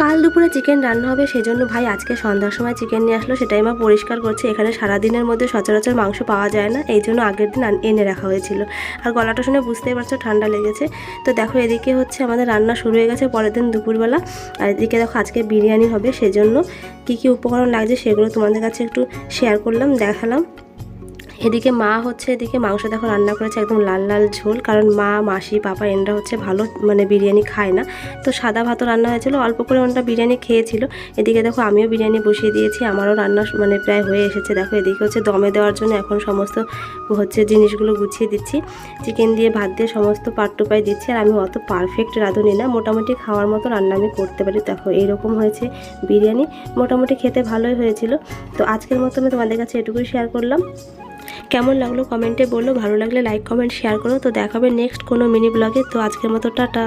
কাল দুপুরে চিকেন রান্না হবে, সেজন্য ভাই আজকে সন্ধ্যার সময় চিকেন নিয়ে আসলো, সেটাই মা পরিষ্কার করছে। এখানে সারাদিনের মধ্যে সচরাচর মাংস পাওয়া যায় না, এই জন্য আগের দিন এনে রাখা হয়েছিল। আর গলাটা শুনে বুঝতেই পারছো ঠান্ডা লেগেছে। তো দেখো এদিকে হচ্ছে আমাদের রান্না শুরু হয়ে গেছে পরের দিন দুপুরবেলা। আর এদিকে দেখো আজকে বিরিয়ানি হবে, সেজন্য কী কী উপকরণ লাগছে সেগুলো তোমাদের কাছে একটু শেয়ার করলাম, দেখালাম। এদিকে মা হচ্ছে এদিকে মাংস দেখো রান্না করেছে একদম লাল লাল ঝোল, কারণ মা মাসি পাপা এনরা হচ্ছে ভালো বিরিয়ানি খায় না। তো সাদা ভাতও রান্না হয়েছিল, অল্প করে ওনটা বিরিয়ানি খেয়েছিল। এদিকে দেখো আমিও বিরিয়ানি বসিয়ে দিয়েছি, আমারও রান্না প্রায় হয়ে এসেছে। দেখো এদিকে হচ্ছে দমে দেওয়ার জন্য এখন সমস্ত জিনিসগুলো গুছিয়ে দিচ্ছি। চিকেন দিয়ে ভাত দিয়ে সমস্ত পাট টুপাই দিচ্ছি। আর আমি অত পারফেক্ট রাঁধুনি না, মোটামুটি খাওয়ার মতো রান্না আমি করতে পারি। দেখো এইরকম হয়েছে বিরিয়ানি, মোটামুটি খেতে ভালোই হয়েছিল। তো আজকের মতো আমি তোমাদের কাছে এটুকুই শেয়ার করলাম। কেমন লাগলো কমেন্টে বলো, ভালো লাগলে লাইক কমেন্ট শেয়ার করো। তো দেখাবে নেক্সট কোনো মিনি ব্লগে। তো আজকের মতো টাটা।